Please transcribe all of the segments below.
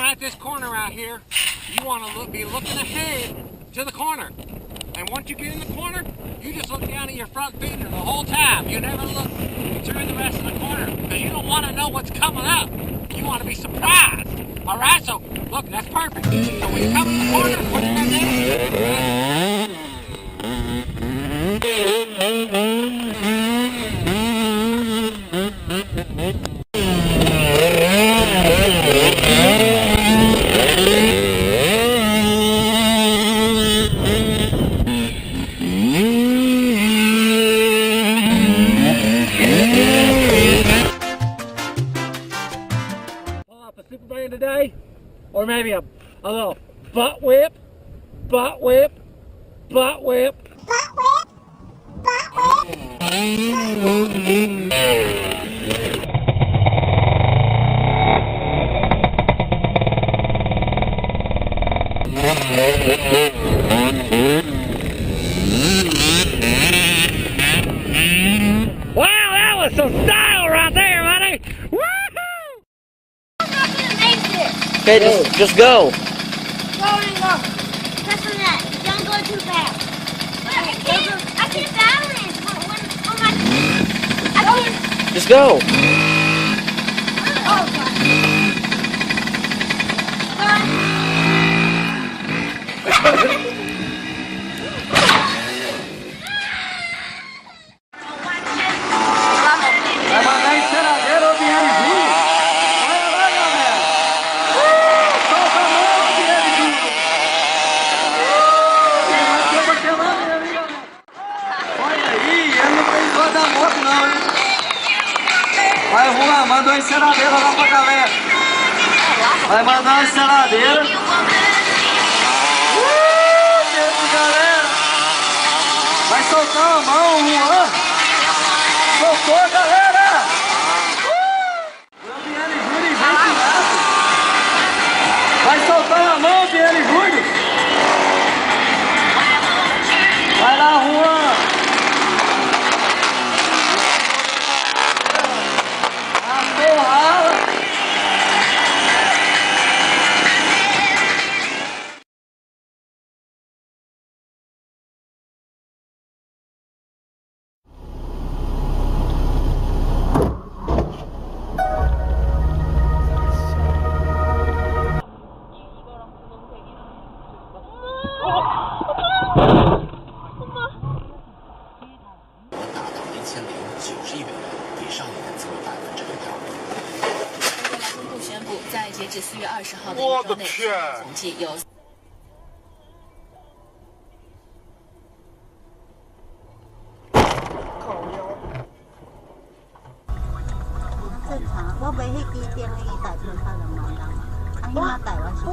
At this corner out here, you want to be looking ahead to the corner. And once you get in the corner, you just look down at your front fender the whole time. You never look through the rest of the corner because you don't want to know what's coming up. You want to be surprised. All right, so look, that's perfect. So when you come in the corner, put it in there. Superman today, or maybe a little butt whip, butt whip, butt whip, butt whip, butt whip. Wow, that was some style right there, buddy! Woo-hoo! I'm not gonna make it! Okay, just go. Go. Press on that. Don't go too fast. I can't balance. I can't. Just go. Oh, God. Vai mandar enceradeira ou Biane Júnior? Olha lá, galera! Solta a mão, Biane Júnior! Vai bater lá, minha amiga! Olha aí, ele não fez dor da moto não, hein? Vai, Juan, manda uma enceradeira lá pra galera! Vai mandar uma enceradeira! Galera! Vai soltar a mão, Juan! Soltou, galera! Biane Júnior vem tirado! Vai soltar a mão, Biane Júnior! Vai lá, Juan! A porrada!宣布，在截止4月20号的一周内，总计有。正常，我买迄支电的一台票才2万人，啊，迄马台湾是29000。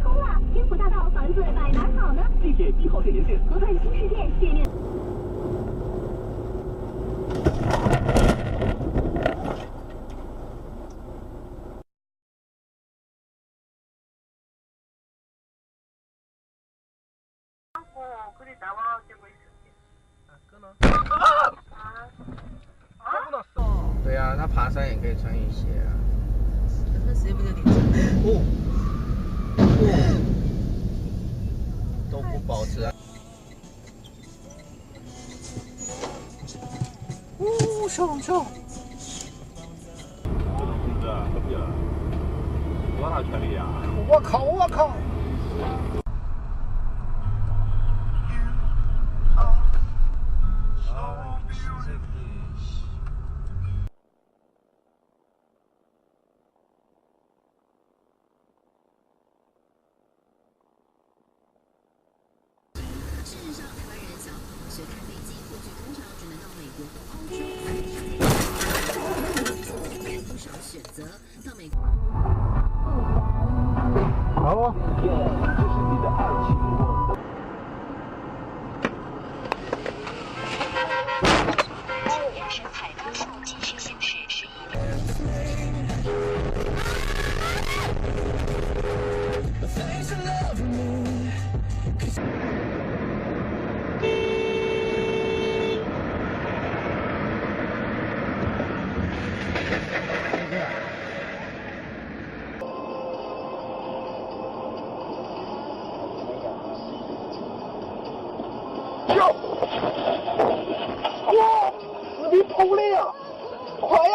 通了，天府大道房子买哪好呢？地铁1号线沿线，河畔新世界界面。对啊，他爬山也可以穿雨鞋啊。那谁不就领证？都不保持啊。上！这种控制可不行，多大权力呀！我靠！事实上，台湾人想要学开飞机，过去通常只能到美国和欧洲才有不少选择。到美国。好哦。这是你的爱情，眼神海高速继续行驶11。哇！死皮通了呀！快呀！